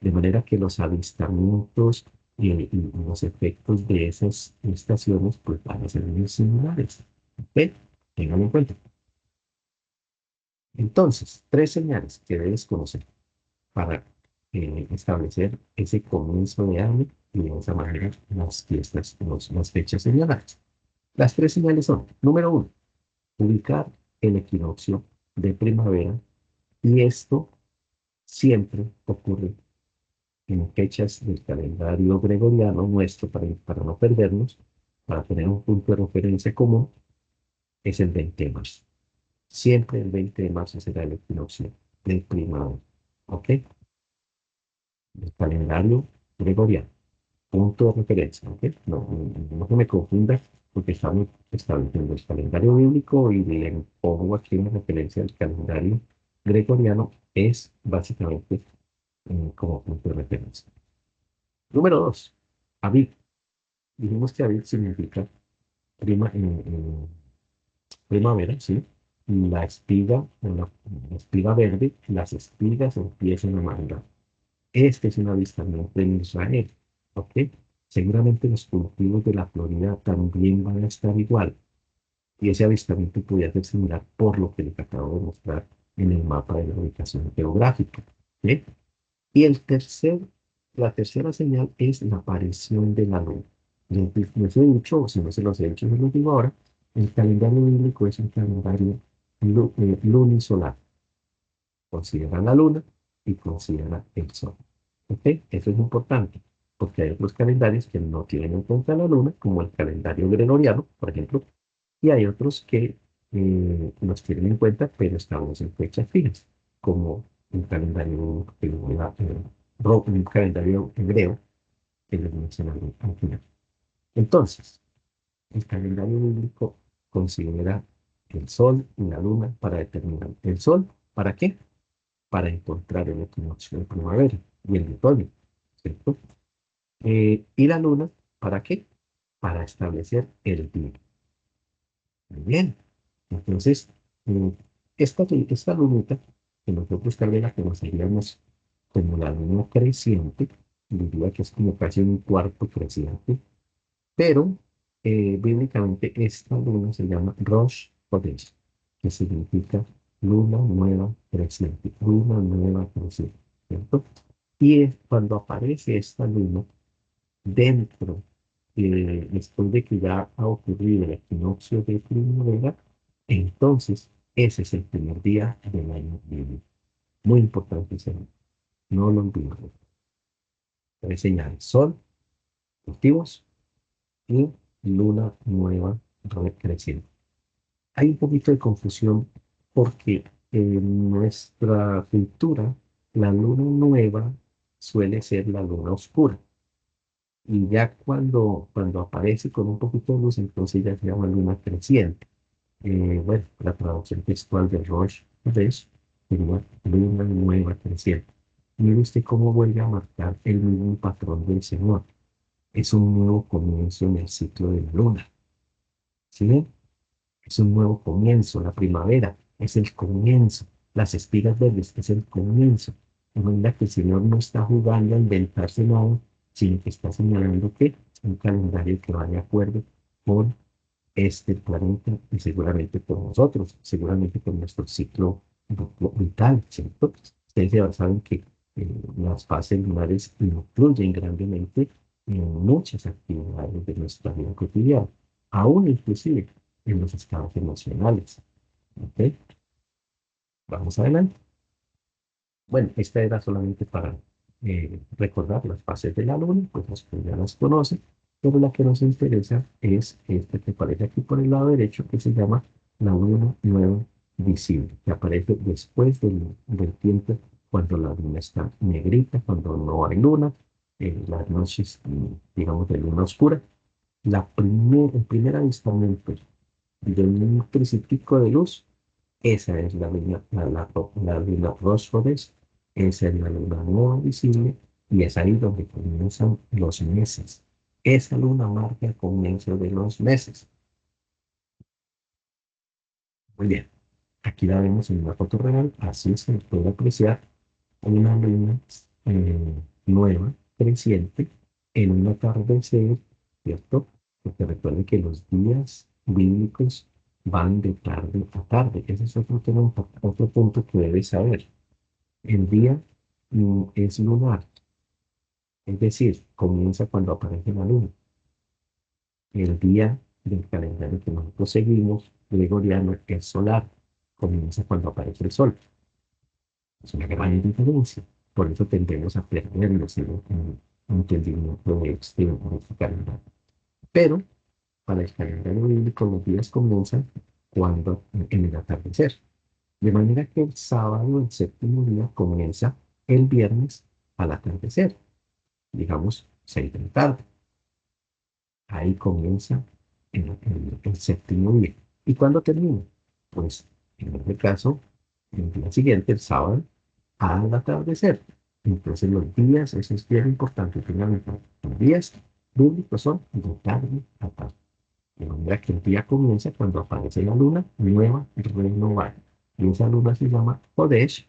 De manera que los avistamientos y los efectos de esas estaciones pues van a ser muy similares. ¿Ok? Tengan en cuenta. Entonces, tres señales que debes conocer para establecer ese comienzo de año y de esa manera las fiestas, las fechas señaladas. Las tres señales son, número uno, ubicar el equinoccio de primavera y esto siempre ocurre en fechas del calendario gregoriano nuestro para no perdernos, para tener un punto de referencia común, es el 20 de marzo. Siempre el 20 de marzo será el equinoccio del primavera. ¿Ok? El calendario gregoriano. Punto de referencia, ¿ok? No se me confunda porque estamos estableciendo el calendario bíblico y le pongo aquí una referencia al calendario gregoriano, es básicamente como punto de referencia. Número dos, Aviv. Dijimos que Aviv significa primavera, ¿sí? La espiga, la espiga verde, las espigas empiezan a madurar. Este es un avistamiento en Israel, ¿ok? Seguramente los cultivos de la Florida también van a estar igual. Y ese avistamiento podría ser similar por lo que les acabo de mostrar en el mapa de la ubicación geográfica. ¿Sí? Y la tercera señal es la aparición de la luna. Les he dicho, o si no se los he dicho, se los digo ahora, el calendario bíblico es un calendario lunisolar. Considera la luna y considera el sol. ¿Ok? Eso es importante, porque hay otros calendarios que no tienen en cuenta la luna, como el calendario gregoriano, por ejemplo, y hay otros que los tienen en cuenta, pero estamos en fechas fijas, como un calendario hebreo que les mencioné al final. Entonces, el calendario bíblico considera el sol y la luna para determinar el sol. ¿Para qué? Para encontrar el equinoccio de primavera y el de otoño, ¿cierto? Y la luna, ¿para qué? Para establecer el día. Muy bien. Entonces, eh, esta lunita, que nosotros tal vez la conoceríamos como la luna creciente, diría que es como casi un cuarto creciente, pero bíblicamente esta luna se llama Rosh Chodesh, que significa luna nueva creciente, luna nueva creciente, ¿cierto? Y es cuando aparece esta luna dentro, después de que ya ha ocurrido el equinoccio de primavera, entonces ese es el primer día del año bíblico. Muy importante ese año. No lo olviden. Tres señales: sol, cultivos y luna nueva creciente. Hay un poquito de confusión porque en nuestra cultura la luna nueva suele ser la luna oscura. Y ya cuando aparece con un poquito de luz, entonces ya se llama luna creciente. Bueno, la traducción textual de Rosh Hashanah sería luna nueva creciente. Mire usted cómo vuelve a marcar el mismo patrón del Señor. Es un nuevo comienzo en el ciclo de la luna. ¿Sí ven? Es un nuevo comienzo. La primavera es el comienzo. Las espigas verdes es el comienzo. De manera que el Señor no está jugando a inventarse nada, sino que está señalando que es un calendario que va de acuerdo con este planeta y seguramente por nosotros, seguramente por nuestro ciclo vital, ¿cierto? Ustedes ya saben que las fases lunares influyen grandemente en muchas actividades de nuestra vida cotidiana, aún inclusive en los estados emocionales. ¿Ok? Vamos adelante. Bueno, esta era solamente para recordar las fases de la luna, pues ustedes ya las conocen, pero la que nos interesa es esta que aparece aquí por el lado derecho, que se llama la luna nueva visible, que aparece después del tiempo cuando la luna está negrita, cuando no hay luna, las noches, digamos, de luna oscura. El primer avistamiento de un triciclo de luz, esa es la luna, la luna Rósfodes, esa es la luna nueva visible y es ahí donde comienzan los meses. Esa luna marca el comienzo de los meses. Muy bien, aquí la vemos en una foto real, así se puede apreciar una luna nueva, creciente, en un atardecer, ¿cierto? Porque recuerden que los días bíblicos van de tarde a tarde. Ese es otro tema, otro punto que debes saber. El día es lunar, es decir, comienza cuando aparece la luna. El día del calendario que nosotros seguimos, gregoriano, es solar, comienza cuando aparece el sol. Es una gran diferencia. Por eso tendemos a perdernos en entendimiento de este calendario. Pero para el calendario bíblico los días comienzan cuando en el atardecer. De manera que el sábado, el séptimo día, comienza el viernes al atardecer, digamos 6 de la tarde. Ahí comienza el séptimo día. ¿Y cuándo termina? Pues en este caso, el día siguiente, el sábado, al atardecer. Entonces los días, eso es bien importante, tengan en cuenta. Los días bíblicos son de tarde a tarde. De manera que el día comienza cuando aparece la luna nueva, renovada. Y esa luna se llama Kodesh,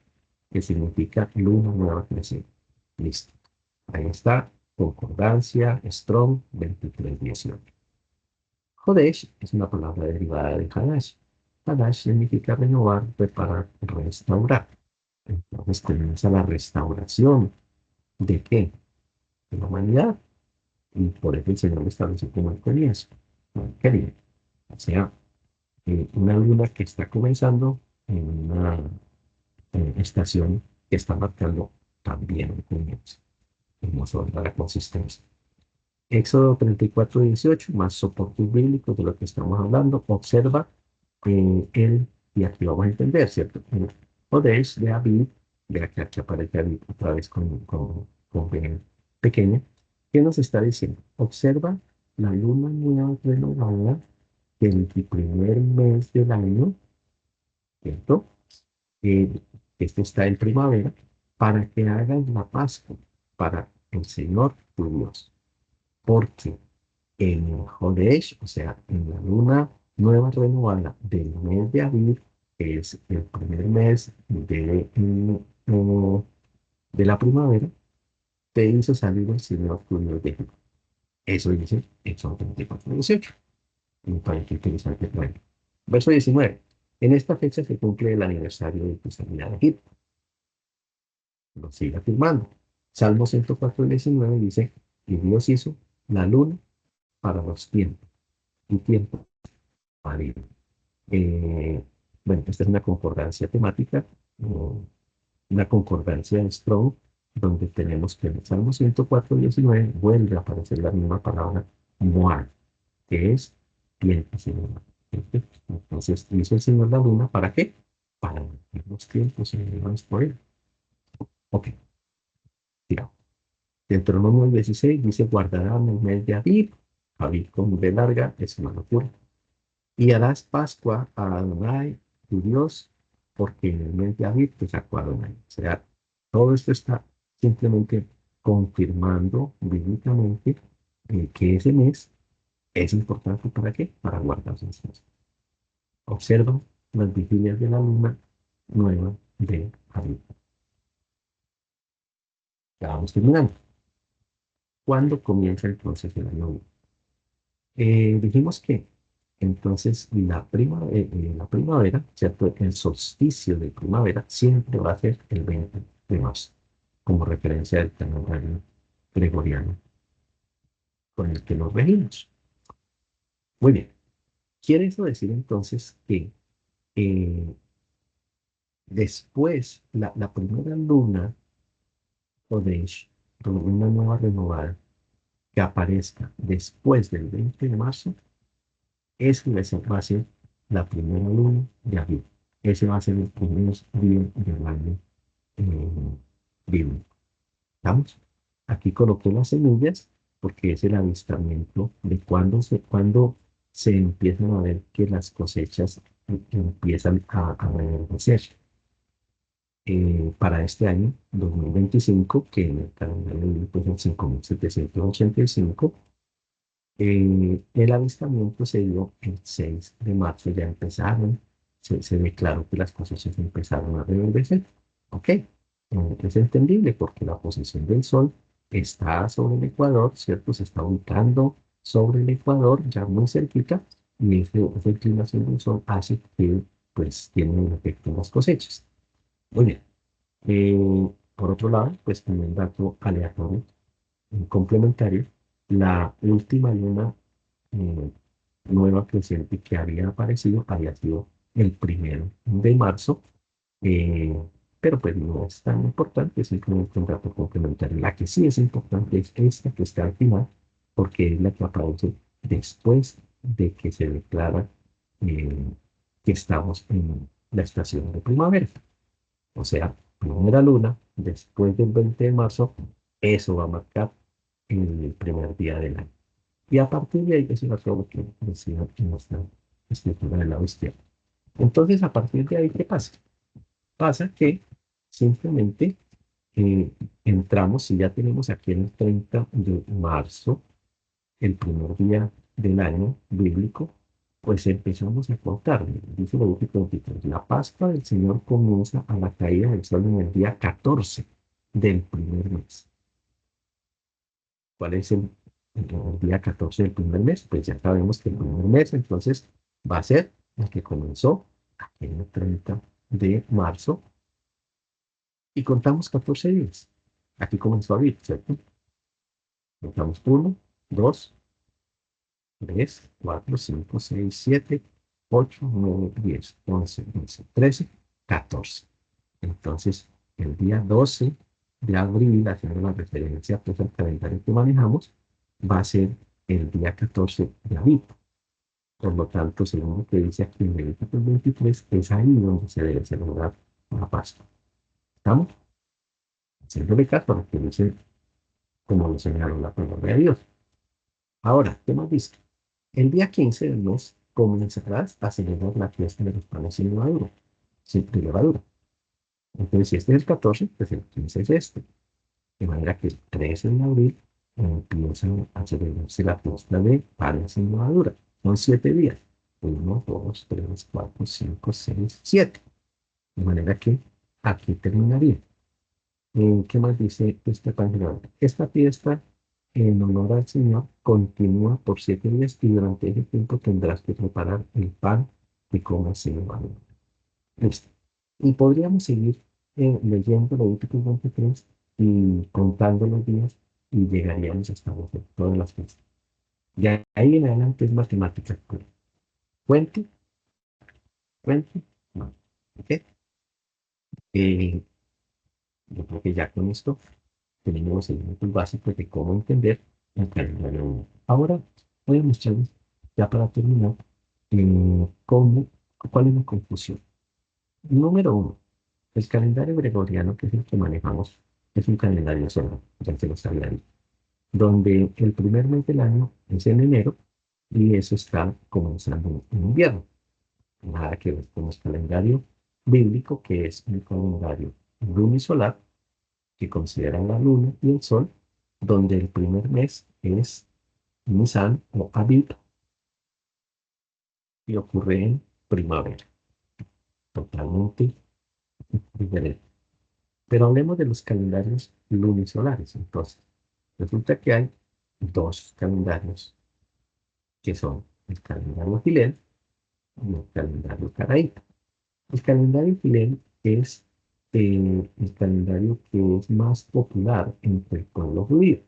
que significa luna nueva creciente. Listo. Ahí está, concordancia, Strong 2318. Kodesh es una palabra derivada de Hadash. Hadash significa renovar, reparar, restaurar. Entonces comienza la restauración. ¿De qué? De la humanidad. Y por eso el Señor lo estableció como el comienzo. Qué bien. O sea, una luna que está comenzando en una estación que está marcando también el comienzo. Hermoso, ¿verdad? La consistencia. Éxodo 34:18, más soportes bíblicos de lo que estamos hablando. Observa y aquí vamos a entender, ¿cierto? El Kodesh de Abib, vea que aquí aparece Abib otra vez con B pequeña. ¿Qué nos está diciendo? Observa la luna nueva renovada del primer mes del año, ¿cierto? Eh, esto está en primavera, para que hagas la Pascua para el Señor tu Dios. Porque en el Jodesh, o sea, en la luna nueva renovada del mes de abril, que es el primer mes de la primavera, te hizo salir el Señor tu Dios de Egipto. Eso dice Éxodo 34:18. Me parece interesante traer. Verso 19. En esta fecha se cumple el aniversario de tu salida de Egipto. Lo sigue afirmando. Salmo 104:19 dice, y Dios hizo la luna para los tiempos y tiempo válido. Eh, bueno, esta es una concordancia temática, una concordancia de Strong, donde tenemos que en el Salmo 104:19 vuelve a aparecer la misma palabra Moab, que es tiempo sin luna. Entonces hizo el Señor la luna, ¿para qué? Para medir los tiempos señalados por él. Ok, digamos. Deuteronomio 16 dice, guardarán el mes de Abib. Abib con B larga es una locura. Y harás Pascua a Adonai, tu Dios, porque en el mes de Abib te sacó Adonai. O sea, todo esto está simplemente confirmando bíblicamente que ese mes es importante. ¿Para qué? Para guardar sus cosas. Observa las vigilias de la luna nueva de Abib. Ya vamos terminando. ¿Cuándo comienza entonces el año nuevo? Dijimos que Entonces, la primavera, ¿cierto? El solsticio de primavera siempre va a ser el 20 de marzo, como referencia del calendario gregoriano con el que nos regimos. Muy bien. Quiere eso decir entonces que eh, después, la primera luna Kodesh, una nueva renovada, que aparezca después del 20 de marzo, esa va a ser la primera luna de abril. Ese va a ser el primer día del año eh, bíblico. ¿Estamos? Aquí coloqué las semillas porque es el avistamiento de cuando se empiezan a ver que las cosechas empiezan a reverdecer. Para este año 2025, que en el calendario bíblico es el 5785, el avistamiento se dio el 6 de marzo, ya empezaron, se declaró que las cosechas empezaron a reverdecer. ¿Ok? Es entendible porque la posición del Sol está sobre el Ecuador, ¿cierto? Se está ubicando sobre el Ecuador, ya muy cerquita, y esa inclinación del Sol hace que, pues, tiene un efecto en las cosechas. Muy bien. Por otro lado, pues, también dato aleatorio complementario, la última luna eh, nueva creciente que había aparecido había sido el 1 de marzo, eh, pero pues no es tan importante, es simplemente un dato complementario. La que sí es importante es esta que está al final, porque es la que aparece después de que se declara eh, que estamos en la estación de primavera. O sea, primera luna, después del 20 de marzo, eso va a marcar el primer día del año. Y a partir de ahí, eso era todo lo que decía en nuestra escritura del lado izquierdo. Entonces, a partir de ahí, ¿qué pasa? Pasa que simplemente eh, entramos, si ya tenemos aquí el 30 de marzo, el primer día del año bíblico, pues empezamos a contar. Dice Levítico 23, la Pascua del Señor comienza a la caída del sol en el día 14 del primer mes. ¿Cuál es el día 14 del primer mes? Pues ya sabemos que el primer mes entonces va a ser el que comenzó en el 30 de marzo y contamos 14 días. Aquí comenzó abril, ¿cierto? Contamos 1, 2, 3, 4, 5, 6, 7, 8, 9, 10, 11, 12, 13, 14. Entonces, el día 12 de abril, haciendo la referencia pues, al calendario que manejamos, va a ser el día 14 de abril. Por lo tanto, según lo que dice aquí en Levítico 23, es ahí donde se debe celebrar la Pascua. ¿Estamos? Haciéndole caso a lo que dice, como lo señaló la palabra de Dios. Ahora, ¿qué más dice? El día 15 del mes comenzarás a celebrar la fiesta de los panes sin levadura. Sin levadura. Entonces, si este es el 14, pues el 15 es este. De manera que el 13 de abril empiezan a celebrarse la fiesta de panes sin levadura. Son 7 días. 1, 2, 3, 4, 5, 6, 7. De manera que aquí terminaría. ¿Qué más dice este pan? Esta fiesta en honor al Señor continúa por 7 días y durante ese tiempo tendrás que preparar el pan que comas sin levadura. Listo. Y podríamos seguir leyendo Levítico 23 y contando los días y llegaríamos hasta todas las fiestas. De ahí en adelante es matemática pura. Cuente, cuente, no. ¿Ok? Eh, yo creo que ya con esto tenemos los elementos básicos de cómo entender el calendario lunar. Ahora voy a mostrarles, ya para terminar, cómo, cuál es la confusión. Número uno, el calendario gregoriano, que es el que manejamos, es un calendario solar, ya se lo sabía ahí, donde el primer mes del año es en enero y eso está comenzando en invierno. Nada que ver con el calendario bíblico, que es un calendario lunisolar, que consideran la luna y el sol, donde el primer mes es Nisan o Aviv y ocurre en primavera, totalmente diferente. Pero hablemos de los calendarios lunisolares. Entonces, resulta que hay dos calendarios que son el calendario Gilel y el calendario Caraíta. El calendario Gilel es el calendario que es más popular entre el pueblo judío.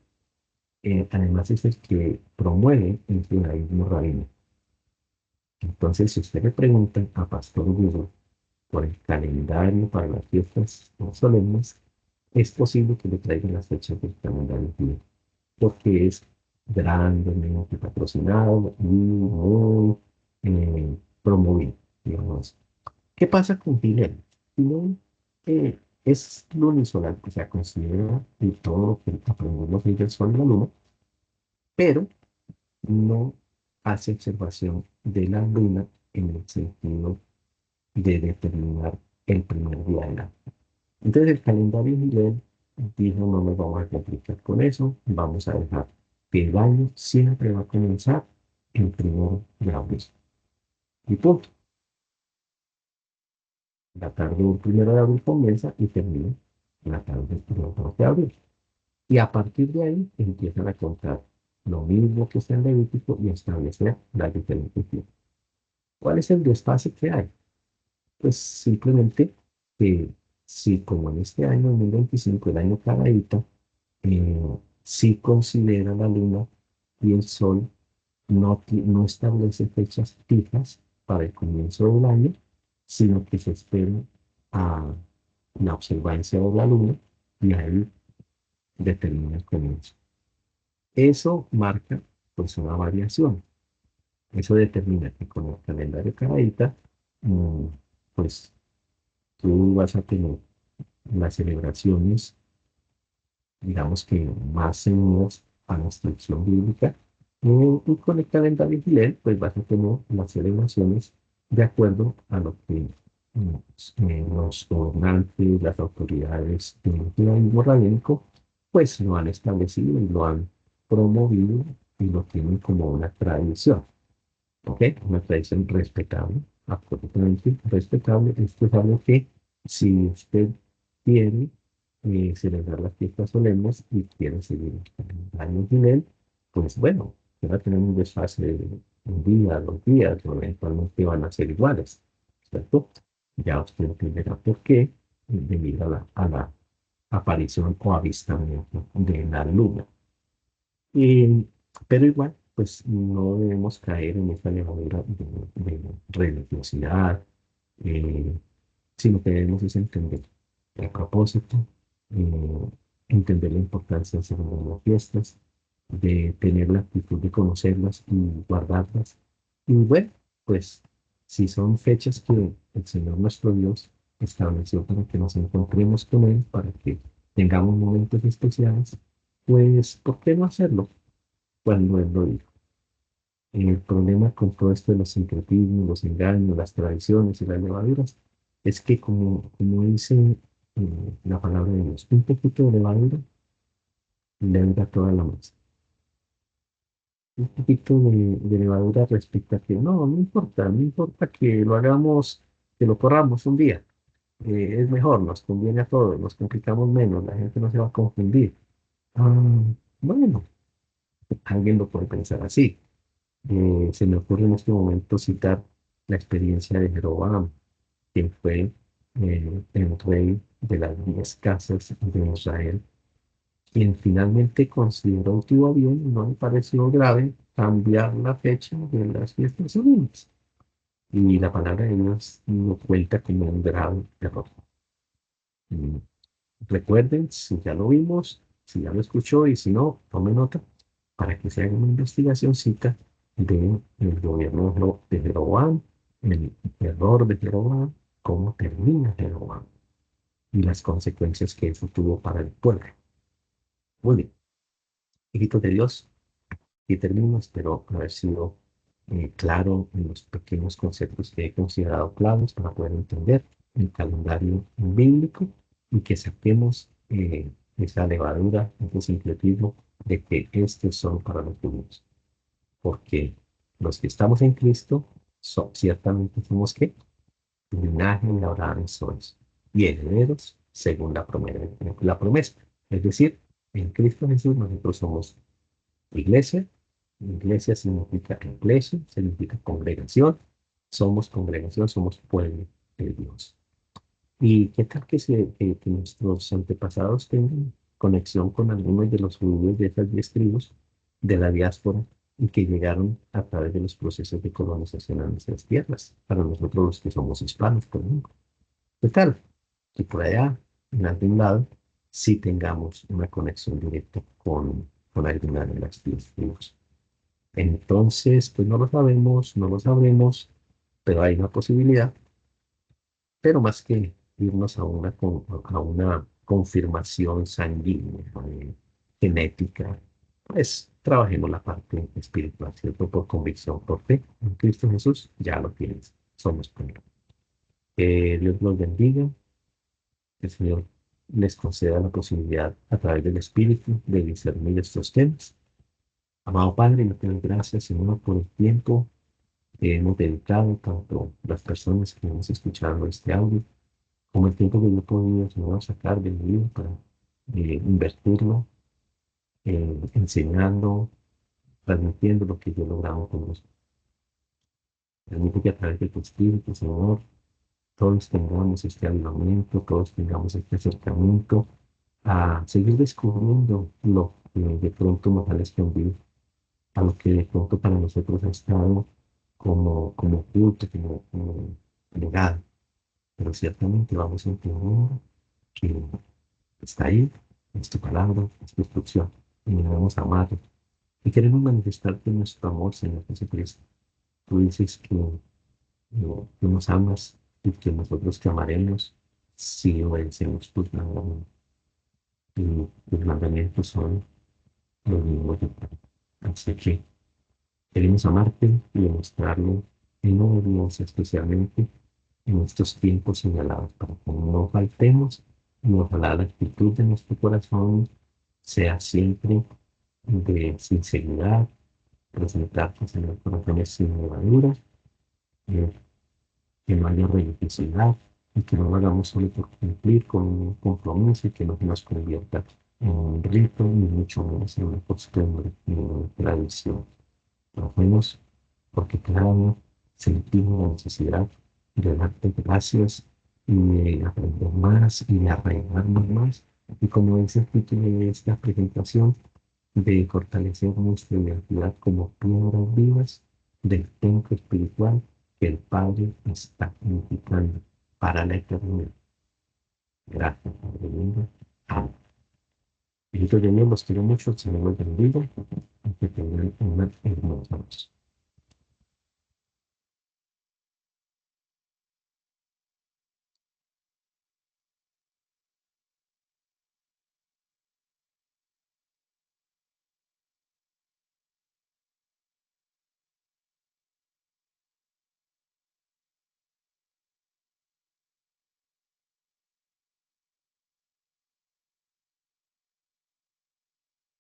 Además es el que promueve el judaísmo rabínico. Entonces, si usted le pregunta a Pastor Google por el calendario para las fiestas solemnes, es posible que le traigan las fechas del calendario judío, porque es grandemente patrocinado y muy promovido, digamos. ¿Qué pasa con Hillel? Hillel es lunisolar, que se considera y todo lo que aprendemos los del sol y la luna, pero no hace observación de la luna en el sentido de determinar el primer día del año. Entonces el calendario Hillel dijo, no nos vamos a complicar con eso, vamos a dejar que el año siempre va a comenzar el 1 de abril. Y punto. La tarde del 1 de abril comienza y termina la tarde del 2 de abril. Y a partir de ahí empiezan a contar lo mismo que está en Levítico y establecer las diferentes días. ¿Cuál es el desfase que hay? Pues simplemente que si como en este año 2025, el año cadaíta, sí considera la luna y el sol, no establece fechas fijas para el comienzo del año, sino que se espera a la observancia de la luna y ahí determina el comienzo. Eso marca pues una variación. Eso determina que con el calendario caraíta, mm, pues tú vas a tener las celebraciones, digamos que más ceñidas a la instrucción bíblica, y con el calendario Gilel, pues vas a tener las celebraciones de acuerdo a lo que los gobernantes, las autoridades del judaísmo rabínico, pues lo han establecido y lo han promovido y lo tienen como una tradición. ¿Ok? Una tradición respetable, absolutamente respetable. Esto es algo que si usted quiere celebrar las fiestas solemnes y quiere seguir el año sin él, pues bueno, va a tener un desfase de un día, 2 días, o eventualmente van a ser iguales, ¿cierto? Ya usted entenderá por qué, debido a la aparición o avistamiento de la luna. Y, pero igual, pues no debemos caer en esta levadura de religiosidad, eh, sino que debemos es entender el propósito, eh, entender la importancia de celebrar las fiestas, de tener la actitud de conocerlas y guardarlas. Y bueno, pues si son fechas que el Señor nuestro Dios estableció para que nos encontremos con Él, para que tengamos momentos especiales, pues ¿por qué no hacerlo cuando Él lo dijo? El problema con todo esto de los sincretismos, los engaños, las tradiciones y las levaduras es que, como dice la palabra de Dios, un poquito de levadura leuda toda la masa. Un poquito de levadura respecto a que no importa, no importa que lo hagamos, que lo corramos un día. Es mejor, nos conviene a todos, nos complicamos menos, la gente no se va a confundir. Ah, bueno, alguien lo puede pensar así. Se me ocurre en este momento citar la experiencia de Jeroboam, quien fue el rey de las 10 casas de Israel, quien finalmente consideró que iba bien y no le pareció grave cambiar la fecha de las fiestas solemnes. Y la palabra de Dios lo cuenta como un grave error. Y recuerden, si ya lo vimos, si ya lo escuchó y si no, tome nota para que se haga una investigacióncita del gobierno de Jeroboam, el error de Jeroboam, cómo termina Jeroboam y las consecuencias que eso tuvo para el pueblo. Muy bien, hijitos de Dios, y termino, espero haber sido claro en los pequeños conceptos que he considerado claves para poder entender el calendario bíblico y que saquemos esa levadura, ese sincretismo de que estos son para los judíos. Porque los que estamos en Cristo ciertamente somos que linaje de Abraham sois y herederos según la promesa. Es decir, en Cristo Jesús nosotros somos iglesia, Iglesia significa iglesia, significa congregación. Somos congregación, somos pueblo de Dios. ¿Y qué tal que nuestros antepasados tengan conexión con algunos de los judíos de esas 10 tribus de la diáspora y que llegaron a través de los procesos de colonización a nuestras tierras, para nosotros los que somos hispanos, por ejemplo? ¿Qué tal? Que por allá, en algún lado, sí tengamos una conexión directa con alguna de las 10 tribus. Entonces, pues no lo sabemos, no lo sabremos, pero hay una posibilidad. Pero más que irnos a una confirmación sanguínea, genética, pues trabajemos la parte espiritual, ¿cierto? Por convicción, por fe en Cristo Jesús, ya lo tienes, somos primero. Que Dios los bendiga, que el Señor les conceda la posibilidad a través del Espíritu de discernir estos temas. Amado Padre, le doy gracias, Señor, por el tiempo que hemos dedicado, tanto las personas que hemos escuchado este audio, como el tiempo que yo he podido, Señor, sacar de mi vida para invertirlo, enseñando, transmitiendo lo que yo he logrado con los. Permite que a través de tu Espíritu, Señor, todos tengamos este avivamiento, todos tengamos este acercamiento a seguir descubriendo lo que de pronto nos ha escondido, a lo que de pronto para nosotros ha estado como oculto, como negado. Pero ciertamente vamos entendiendo que está ahí, es tu palabra, es tu instrucción, y debemos amarlo. Y queremos manifestarte nuestro amor, Señor Jesucristo. Tú dices que tú nos amas y que nosotros te amaremos si obedecemos tus mandamientos. Y tus mandamientos son los mismos de Padre. Así que queremos amarte y demostrarlo en obediencia, especialmente en estos tiempos señalados, para que no faltemos y ojalá la actitud de nuestro corazón sea siempre de sinceridad, presentarse, Señor, corazones sin levadura, eh, que no haya religiosidad y que no lo hagamos solo por cumplir con un compromiso y que no se nos convierta en un rito, ni mucho menos en una costumbre, ni en una tradición. Lo hacemos porque cada uno sentimos la necesidad de darte gracias y de aprender más y de arraigarnos más. Y como dice el título de esta presentación, de fortalecer nuestra identidad como piedras vivas del templo espiritual que el Padre está edificando para la eternidad. Gracias, Padre lindo. Amén. Hijitos de Dios, los quiero mucho, el Señor los bendiga y que tengan una hermosa noche.